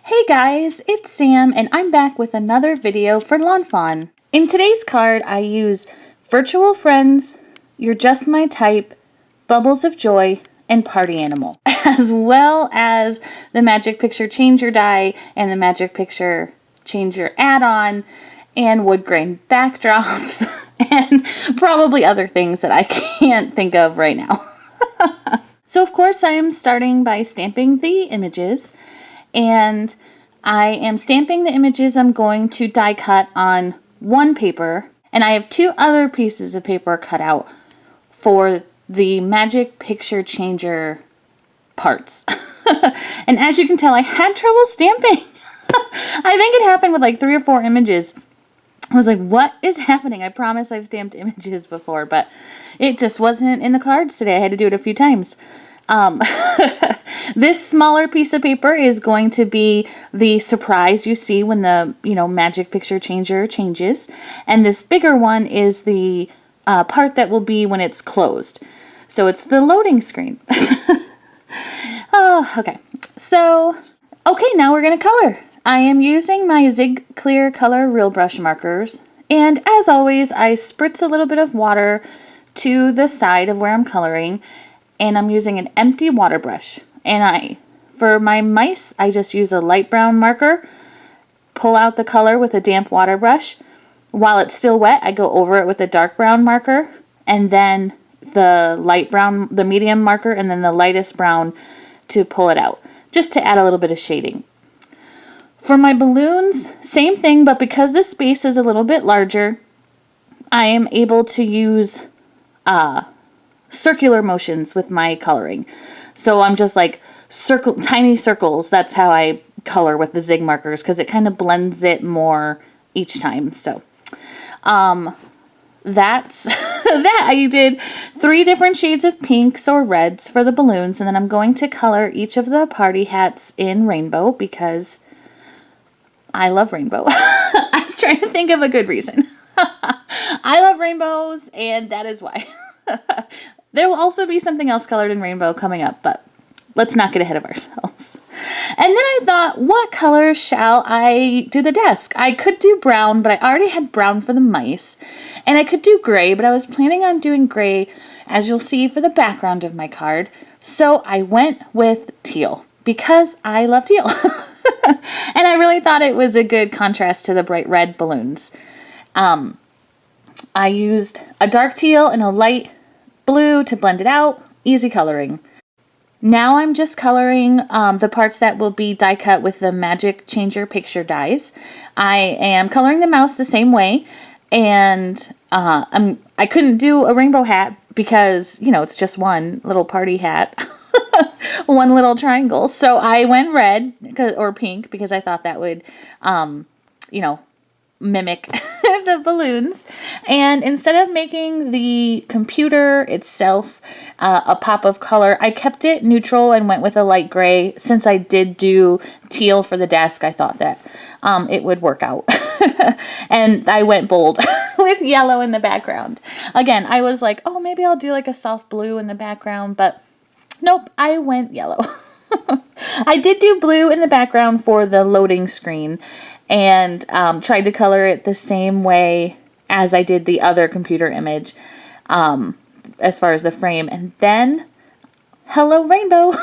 Hey guys, it's Sam and I'm back with another video for Lawn Fawn. In today's card I use Virtual Friends, You're Just My Type, Bubbles of Joy, and Party Animal, as well as the Magic Picture Changer die and the Magic Picture Changer add-on and wood grain backdrops and probably other things that I can't think of right now. So of course I am starting by stamping the images, and I am stamping the images I'm going to die cut on one paper, and I have two other pieces of paper cut out for the Magic Picture Changer parts. And as you can tell, I had trouble stamping. I think it happened with like 3 or 4 images. I was like, what is happening? I promise I've stamped images before, but it just wasn't in the cards today. I had to do it a few times. This smaller piece of paper is going to be the surprise you see when the, Magic Picture Changer changes. And this bigger one is the part that will be when it's closed. So it's the loading screen. Oh, okay. So, now we're going to color. I am using my Zig Clear Color Real Brush markers. And as always, I spritz a little bit of water to the side of where I'm coloring. And I'm using an empty water brush. And for my mice, I just use a light brown marker, pull out the color with a damp water brush. While it's still wet, I go over it with a dark brown marker, and then the light brown, the medium marker, and then the lightest brown to pull it out, just to add a little bit of shading. For my balloons, same thing, but because the space is a little bit larger, I am able to use circular motions with my coloring. So I'm just like tiny circles. That's how I color with the Zig markers, because it kind of blends it more each time. So that's that. I did 3 different shades of pinks or reds for the balloons, and then I'm going to color each of the party hats in rainbow because I love rainbow. I was trying to think of a good reason. I love rainbows, and that is why. There will also be something else colored in rainbow coming up, but let's not get ahead of ourselves. And then I thought, what color shall I do the desk? I could do brown, but I already had brown for the mice. And I could do gray, but I was planning on doing gray, as you'll see, for the background of my card. So I went with teal, because I love teal. And I really thought it was a good contrast to the bright red balloons. I used a dark teal and a light blue to blend it out. Easy coloring. Now I'm just coloring the parts that will be die cut with the Magic Changer Picture dies. I am coloring the mouse the same way, and I couldn't do a rainbow hat because, it's just one little party hat. One little triangle. So I went red or pink because I thought that would, mimic the balloons. And instead of making the computer itself a pop of color, I kept it neutral and went with a light gray. Since I did do teal for the desk, I thought that it would work out. And I went bold with yellow in the background. Again, I was like, oh, maybe I'll do like a soft blue in the background, but nope, I went yellow. I did do blue in the background for the loading screen, and tried to color it the same way as I did the other computer image, as far as the frame. And then, hello rainbow.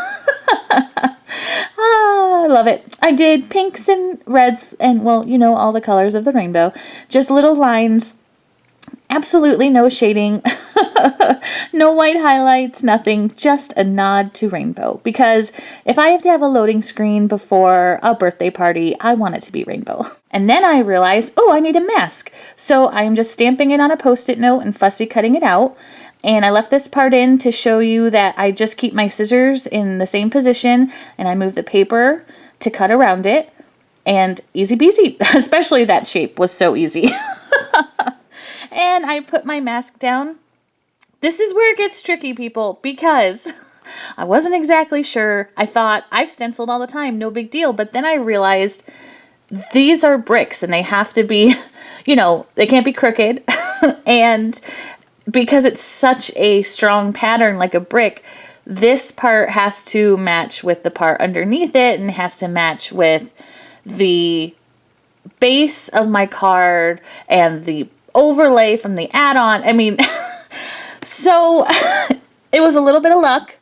I love it. I did pinks and reds and, all the colors of the rainbow. Just little lines. Absolutely no shading. No white highlights, nothing, just a nod to rainbow. Because if I have to have a loading screen before a birthday party, I want it to be rainbow. And then I realized, oh, I need a mask. So I'm just stamping it on a Post-it note and fussy cutting it out. And I left this part in to show you that I just keep my scissors in the same position and I move the paper to cut around it. And easy peasy, especially that shape was so easy. And I put my mask down. This is where it gets tricky, people, because I wasn't exactly sure. I thought, I've stenciled all the time, no big deal. But then I realized these are bricks and they have to be, they can't be crooked. And because it's such a strong pattern like a brick, this part has to match with the part underneath it, and it has to match with the base of my card and the overlay from the add-on. I mean, so it was a little bit of luck,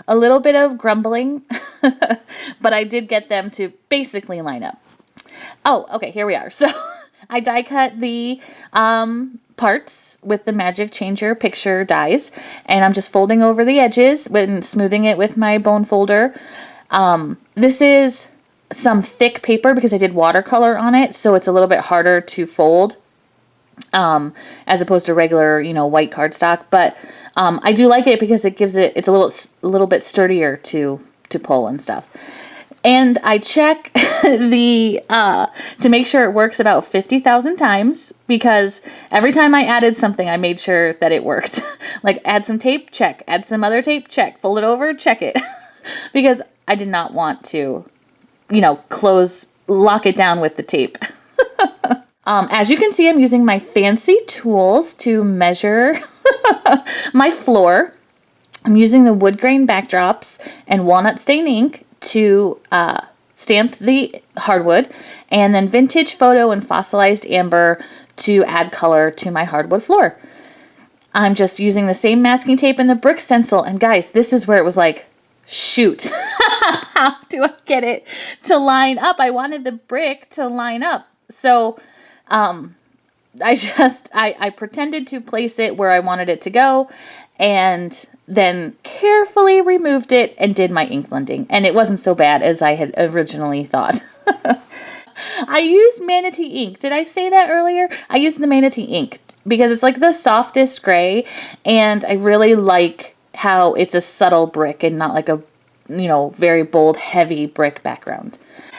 a little bit of grumbling, but I did get them to basically line up. Oh, okay, here we are. So I die cut the parts with the Magic Changer picture dies, and I'm just folding over the edges and smoothing it with my bone folder. This is some thick paper because I did watercolor on it, so it's a little bit harder to fold as opposed to regular, white cardstock. But I do like it because it gives it's a little bit sturdier to pull and stuff. And I check to make sure it works about 50,000 times, because every time I added something, I made sure that it worked. Like, add some tape, check. Add some other tape, check. Fold it over, check it. Because I did not want to, lock it down with the tape. As you can see, I'm using my fancy tools to measure my floor. I'm using the wood grain backdrops and walnut stain ink to stamp the hardwood, and then vintage photo and fossilized amber to add color to my hardwood floor. I'm just using the same masking tape and the brick stencil, and guys, this is where it was like, shoot, how do I get it to line up? I wanted the brick to line up. So I pretended to place it where I wanted it to go, and then carefully removed it and did my ink blending. And it wasn't so bad as I had originally thought. I used Manatee ink. Did I say that earlier? I used the Manatee ink because it's like the softest gray, and I really like how it's a subtle brick and not like a, very bold, heavy brick background.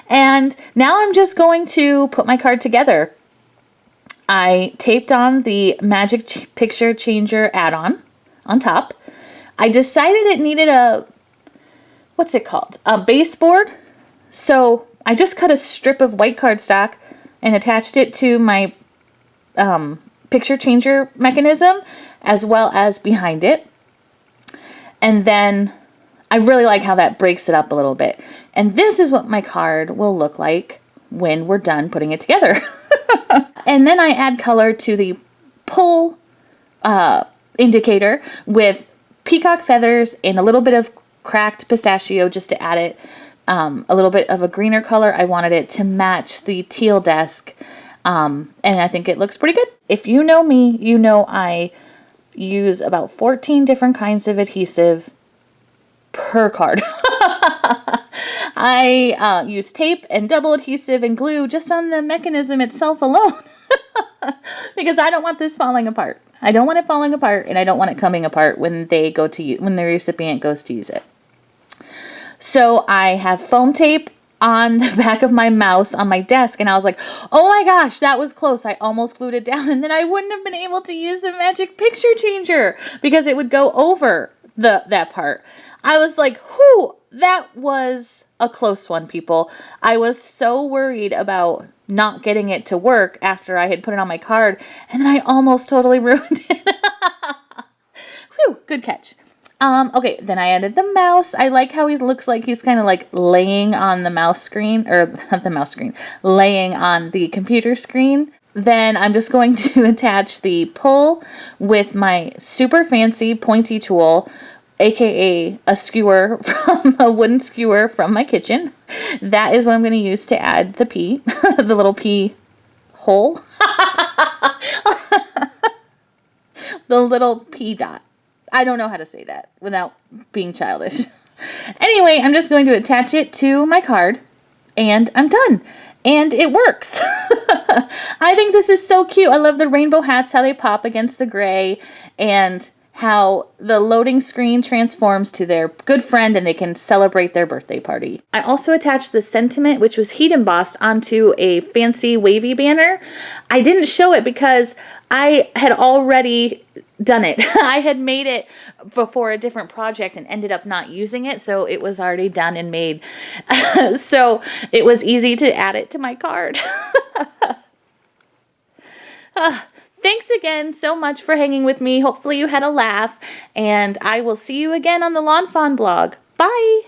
And now I'm just going to put my card together. I taped on the Magic Picture Changer add-on on top. I decided it needed a baseboard. So I just cut a strip of white cardstock and attached it to my picture changer mechanism, as well as behind it. And then I really like how that breaks it up a little bit. And this is what my card will look like when we're done putting it together. And then I add color to the pull indicator with peacock feathers and a little bit of cracked pistachio just to add it a little bit of a greener color. I wanted it to match the teal desk, and I think it looks pretty good. If you know me, you know I use about 14 different kinds of adhesive per card. I use tape and double adhesive and glue just on the mechanism itself alone because I don't want this falling apart. I don't want it falling apart, and I don't want it coming apart when when the recipient goes to use it. So I have foam tape on the back of my mouse on my desk, and I was like, oh my gosh, that was close. I almost glued it down, and then I wouldn't have been able to use the Magic Picture Changer because it would go over that part. I was like, whew, that was a close one, people. I was so worried about not getting it to work after I had put it on my card, and then I almost totally ruined it. Whew, good catch. Okay, then I added the mouse. I like how he looks like he's kind of like laying on the mouse screen, or not the mouse screen, laying on the computer screen. Then I'm just going to attach the pull with my super fancy pointy tool, aka a skewer from a wooden skewer from my kitchen. That is what I'm going to use to add the pea, the little pea hole, the little pea dot. I don't know how to say that without being childish. Anyway, I'm just going to attach it to my card, and I'm done. And it works. I think this is so cute. I love the rainbow hats, how they pop against the gray, and how the loading screen transforms to their good friend and they can celebrate their birthday party. I also attached the sentiment, which was heat embossed, onto a fancy wavy banner. I didn't show it because I had already done it. I had made it before a different project and ended up not using it, so it was already done and made. So it was easy to add it to my card. Thanks again so much for hanging with me. Hopefully you had a laugh, and I will see you again on the Lawn Fawn blog. Bye!